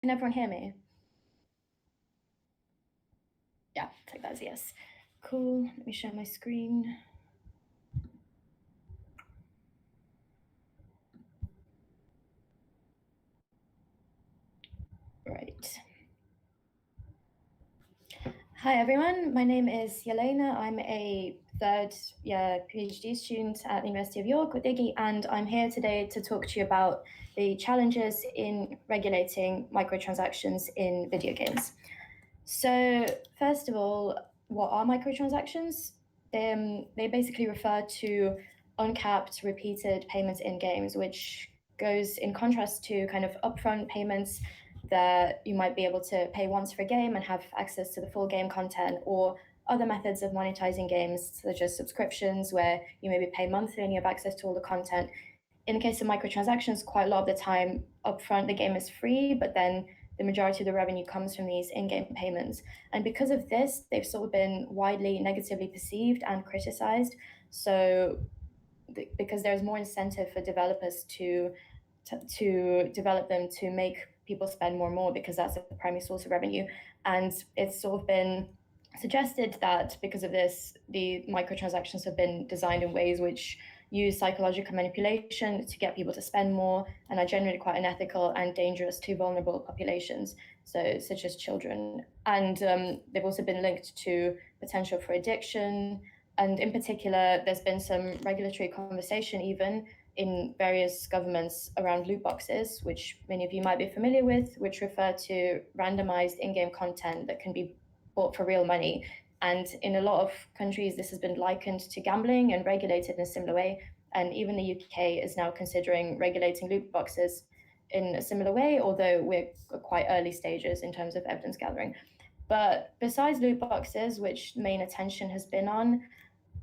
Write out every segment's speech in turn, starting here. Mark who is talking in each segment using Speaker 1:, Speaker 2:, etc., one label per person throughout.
Speaker 1: Can everyone hear me? Yeah, take that as a yes. Cool, let me share my screen. Right. Hi everyone, my name is Elena. I'm a third year PhD student at the University of York with iGGi, and I'm here today to talk to you about the challenges in regulating microtransactions in video games. So first of all, what are microtransactions? They basically refer to uncapped repeated payments in games, which goes in contrast to kind of upfront payments that you might be able to pay once for a game and have access to the full game content, or other methods of monetizing games, such as subscriptions, where you maybe pay monthly and you have access to all the content. In the case of microtransactions, quite a lot of the time upfront the game is free, but then the majority of the revenue comes from these in-game payments. And because of this, they've sort of been widely negatively perceived and criticized. So because there's more incentive for developers to develop them, to make people spend more and more, because that's the primary source of revenue. And it's sort of been suggested that because of this, the microtransactions have been designed in ways which use psychological manipulation to get people to spend more, and are generally quite unethical and dangerous to vulnerable populations, so such as children. And they've also been linked to potential for addiction. And in particular, there's been some regulatory conversation even in various governments around loot boxes, which many of you might be familiar with, which refer to randomized in-game content that can be bought for real money. And in a lot of countries, this has been likened to gambling and regulated in a similar way. And even the UK is now considering regulating loot boxes in a similar way, although we're at quite early stages in terms of evidence gathering. But besides loot boxes, which main attention has been on,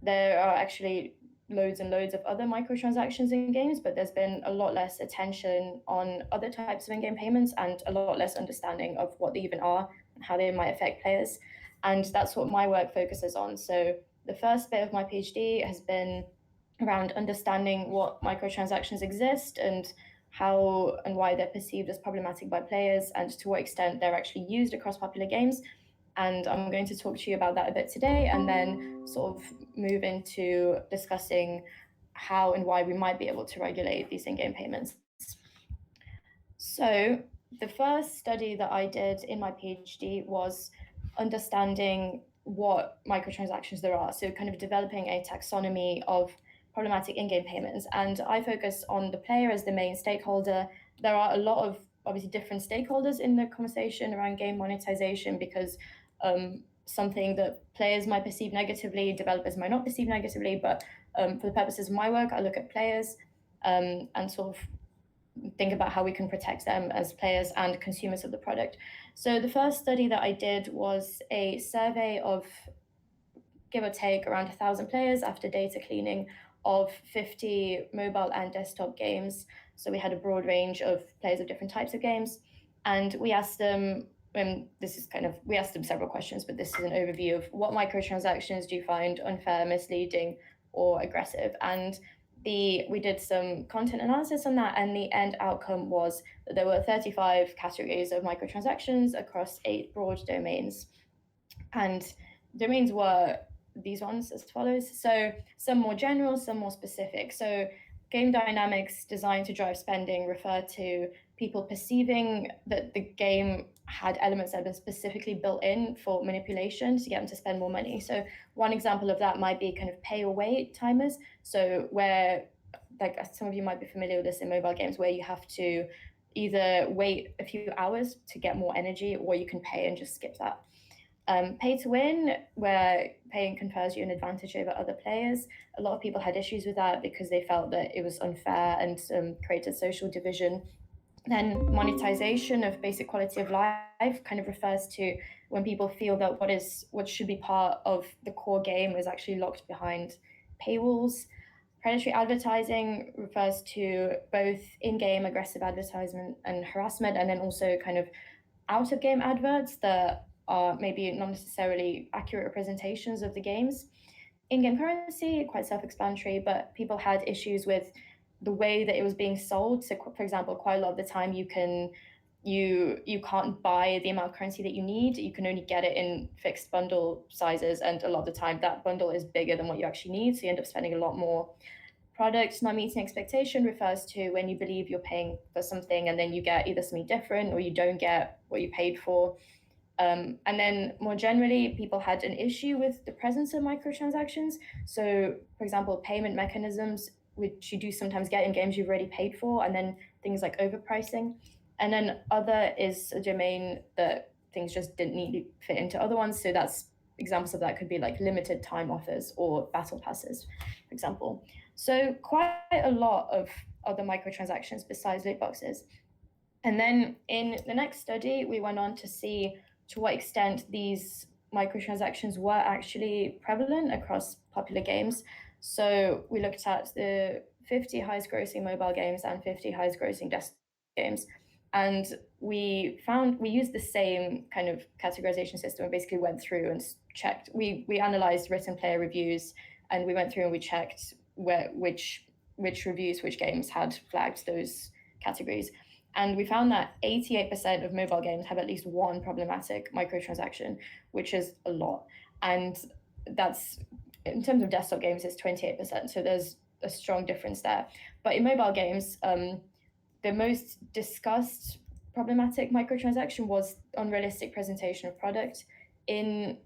Speaker 1: there are actually loads and loads of other microtransactions in games, but there's been a lot less attention on other types of in-game payments and a lot less understanding of what they even are and how they might affect players. And that's what my work focuses on. So the first bit of my PhD has been around understanding what microtransactions exist and how and why they're perceived as problematic by players, and to what extent they're actually used across popular games. And I'm going to talk to you about that a bit today, and then sort of move into discussing how and why we might be able to regulate these in-game payments. So the first study that I did in my PhD was understanding what microtransactions there are. So kind of developing a taxonomy of problematic in-game payments. And I focus on the player as the main stakeholder. There are a lot of obviously different stakeholders in the conversation around game monetization, because something that players might perceive negatively, developers might not perceive negatively, but for the purposes of my work, I look at players and sort of think about how we can protect them as players and consumers of the product. So the first study that I did was a survey of, give or take, around 1,000 players after data cleaning of 50 mobile and desktop games. So we had a broad range of players of different types of games, and we asked them, we asked them several questions, but this is an overview of what microtransactions do you find unfair, misleading, or aggressive. And we did some content analysis on that, and the end outcome was that there were 35 categories of microtransactions across 8 broad domains. And domains were these ones as follows. So some more general, some more specific. So game dynamics designed to drive spending refer to people perceiving that the game had elements that have been specifically built in for manipulation to get them to spend more money. So one example of that might be kind of pay or wait timers. So where, like some of you might be familiar with this in mobile games, where you have to either wait a few hours to get more energy, or you can pay and just skip that. Pay to win, where paying confers you an advantage over other players. A lot of people had issues with that because they felt that it was unfair and created social division. Then monetization of basic quality of life kind of refers to when people feel that what should be part of the core game is actually locked behind paywalls. Predatory advertising refers to both in-game aggressive advertisement and harassment, and then also kind of out-of-game adverts that are maybe not necessarily accurate representations of the games. In-game currency, quite self-explanatory, but people had issues with the way that it was being sold. So, for example, quite a lot of the time you can you can't buy the amount of currency that you need. You can only get it in fixed bundle sizes, and a lot of the time that bundle is bigger than what you actually need, so you end up spending a lot more. Product not meeting expectation refers to when you believe you're paying for something and then you get either something different or you don't get what you paid for. And then more generally, people had an issue with the presence of microtransactions. So, for example, payment mechanisms, which you do sometimes get in games you've already paid for, and then things like overpricing. And then other is a domain that things just didn't need to fit into other ones. So that's examples of that could be like limited time offers or battle passes, for example. So quite a lot of other microtransactions besides loot boxes. And then in the next study, we went on to see to what extent these microtransactions were actually prevalent across popular games. So we looked at the 50 highest grossing mobile games and 50 highest grossing desktop games. And we used the same kind of categorization system and basically went through and checked. We analyzed written player reviews, and we went through and we checked which reviews, which games had flagged those categories. And we found that 88% of mobile games have at least one problematic microtransaction, which is a lot. And that's, in terms of desktop games, it's 28%. So there's a strong difference there. But in mobile games, the most discussed problematic microtransaction was unrealistic presentation of product in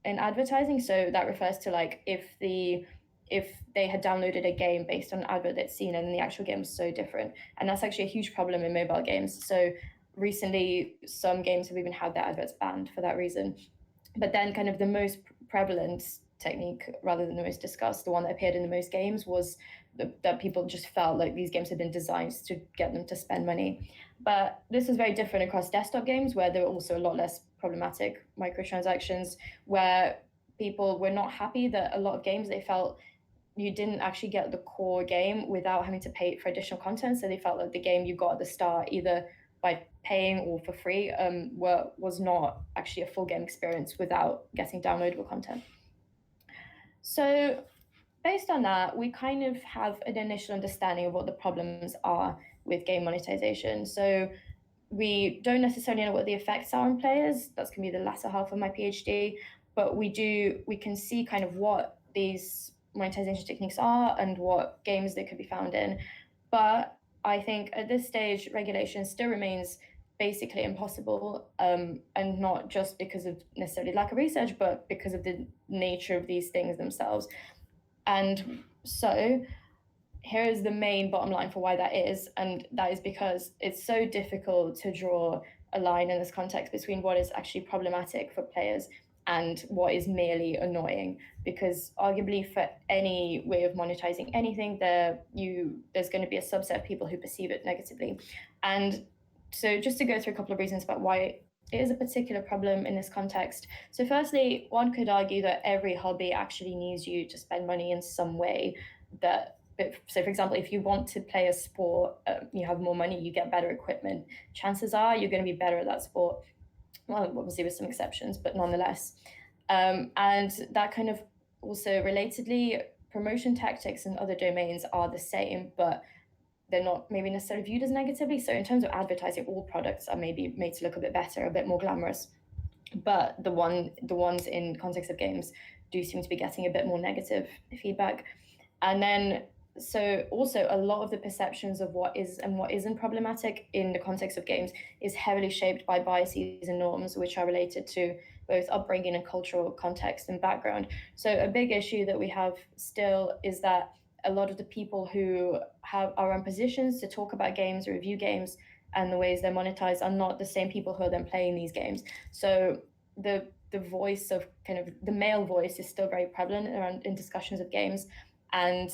Speaker 1: advertising. So that refers to like if they had downloaded a game based on an advert they'd seen and the actual game was so different. And that's actually a huge problem in mobile games. So recently, some games have even had their adverts banned for that reason. But then kind of the most prevalent technique, rather than the most discussed, the one that appeared in the most games, was that people just felt like these games had been designed to get them to spend money. But this was very different across desktop games, where there were also a lot less problematic microtransactions, where people were not happy that a lot of games, they felt you didn't actually get the core game without having to pay for additional content. So they felt like the game you got at the start, either by paying or for free, was not actually a full game experience without getting downloadable content. So based on that, we kind of have an initial understanding of what the problems are with game monetization. So we don't necessarily know what the effects are on players. That's going to be the latter half of my PhD. But we can see kind of what these monetization techniques are and what games they could be found in. But I think at this stage, regulation still remains basically impossible, and not just because of necessarily lack of research, but because of the nature of these things themselves. And so here is the main bottom line for why that is, and that is because it's so difficult to draw a line in this context between what is actually problematic for players and what is merely annoying, because arguably for any way of monetizing anything, there's going to be a subset of people who perceive it negatively. And so just to go through a couple of reasons about why it is a particular problem in this context. So firstly, one could argue that every hobby actually needs you to spend money in some way. So for example, if you want to play a sport, you have more money, you get better equipment, chances are you're going to be better at that sport. Well, obviously with some exceptions, but nonetheless. And that kind of also relatedly, promotion tactics in other domains are the same, but they're not maybe necessarily viewed as negatively. So in terms of advertising, all products are maybe made to look a bit better, a bit more glamorous. But the ones in context of games do seem to be getting a bit more negative feedback. And then so also a lot of the perceptions of what is and what isn't problematic in the context of games is heavily shaped by biases and norms, which are related to both upbringing and cultural context and background. So a big issue that we have still is that a lot of the people who are in positions to talk about games or review games and the ways they're monetized are not the same people who are then playing these games. So the voice of kind of the male voice is still very prevalent around in discussions of games. And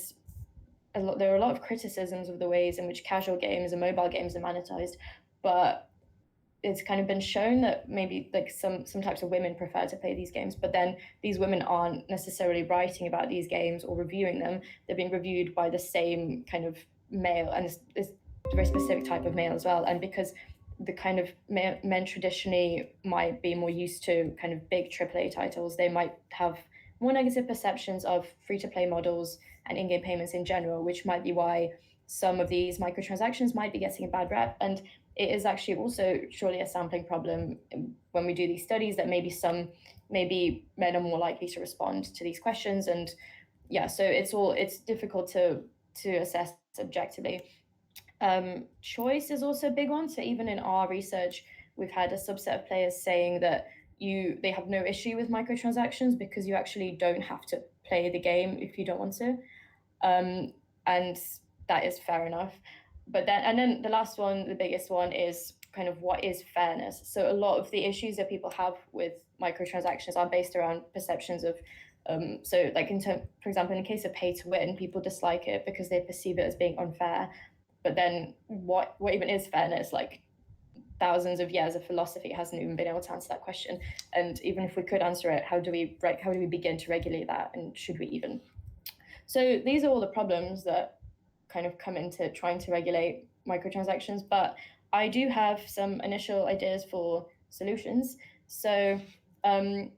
Speaker 1: there are a lot of criticisms of the ways in which casual games and mobile games are monetized, but it's kind of been shown that maybe like some types of women prefer to play these games, but then these women aren't necessarily writing about these games or reviewing them. They're being reviewed by the same kind of male, and it's a very specific type of male as well. And because the kind of men traditionally might be more used to kind of big AAA titles, they might have more negative perceptions of free-to-play models and in-game payments in general, which might be why some of these microtransactions might be getting a bad rep, and it is actually also surely a sampling problem when we do these studies that maybe men are more likely to respond to these questions. And yeah, so it's difficult to assess objectively. Choice is also a big one. So even in our research, we've had a subset of players saying that they have no issue with microtransactions because you actually don't have to play the game if you don't want to. And that is fair enough. But then the last one, the biggest one, is kind of what is fairness. So a lot of the issues that people have with microtransactions are based around perceptions of so like for example, in the case of pay to win, people dislike it because they perceive it as being unfair. But then what even is fairness? Like thousands of years of philosophy hasn't even been able to answer that question. And even if we could answer it, how do we begin to regulate that? And should we even? So these are all the problems that kind of come into trying to regulate microtransactions. But I do have some initial ideas for solutions. So you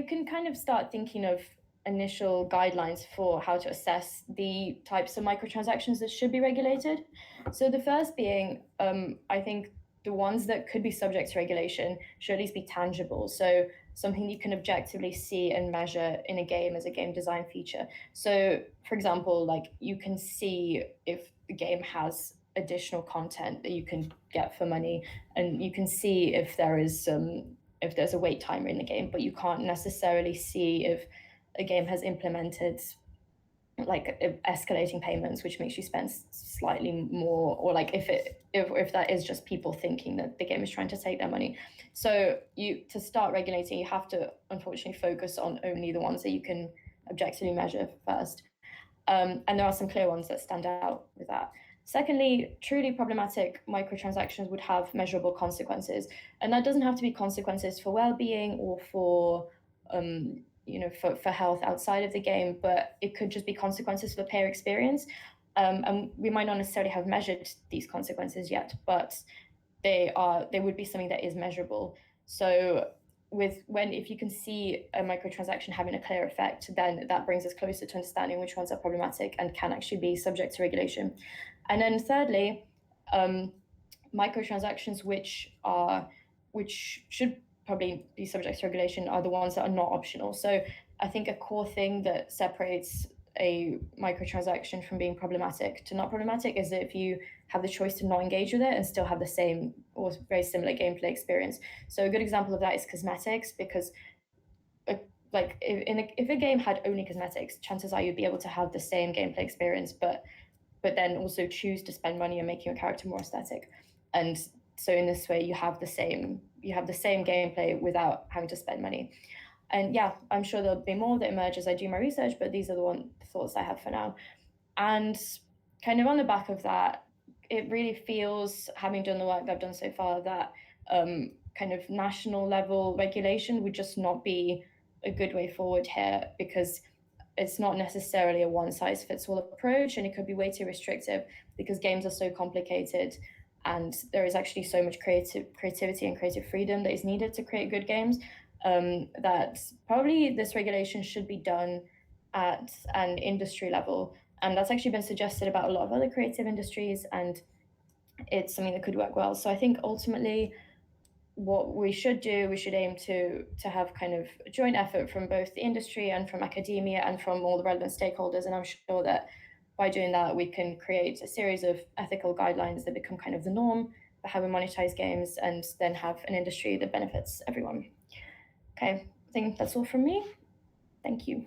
Speaker 1: can kind of start thinking of initial guidelines for how to assess the types of microtransactions that should be regulated. So the first being, I think the ones that could be subject to regulation should at least be tangible. So something you can objectively see and measure in a game as a game design feature. So for example, like you can see if the game has additional content that you can get for money, and you can see if there's a wait timer in the game, but you can't necessarily see if a game has implemented like escalating payments, which makes you spend slightly more, or like if that is just people thinking that the game is trying to take their money. So to start regulating, you have to unfortunately focus on only the ones that you can objectively measure first. And there are some clear ones that stand out with that. Secondly, truly problematic microtransactions would have measurable consequences. And that doesn't have to be consequences for well-being or for for health outside of the game, but it could just be consequences for the player experience. And we might not necessarily have measured these consequences yet, but they would be something that is measurable. So if you can see a microtransaction having a clear effect, then that brings us closer to understanding which ones are problematic and can actually be subject to regulation. And then thirdly, microtransactions which should probably be subject to regulation are the ones that are not optional. So I think a core thing that separates a microtransaction from being problematic to not problematic is that if you have the choice to not engage with it and still have the same or very similar gameplay experience. So a good example of that is cosmetics, because if a game had only cosmetics, chances are you'd be able to have the same gameplay experience, but then also choose to spend money on making your character more aesthetic. And so in this way, you have the same gameplay without having to spend money. And yeah, I'm sure there'll be more that emerge as I do my research, but these are the thoughts I have for now. And kind of on the back of that, it really feels, having done the work that I've done so far, that kind of national level regulation would just not be a good way forward here, because it's not necessarily a one-size-fits-all approach, and it could be way too restrictive because games are so complicated and there is actually so much creativity and creative freedom that is needed to create good games, that probably this regulation should be done at an industry level. And that's actually been suggested about a lot of other creative industries, and it's something that could work well. So I think ultimately what we should aim to have kind of a joint effort from both the industry and from academia and from all the relevant stakeholders. And I'm sure that by doing that, we can create a series of ethical guidelines that become kind of the norm for how we monetize games, and then have an industry that benefits everyone. Okay, I think that's all from me. Thank you.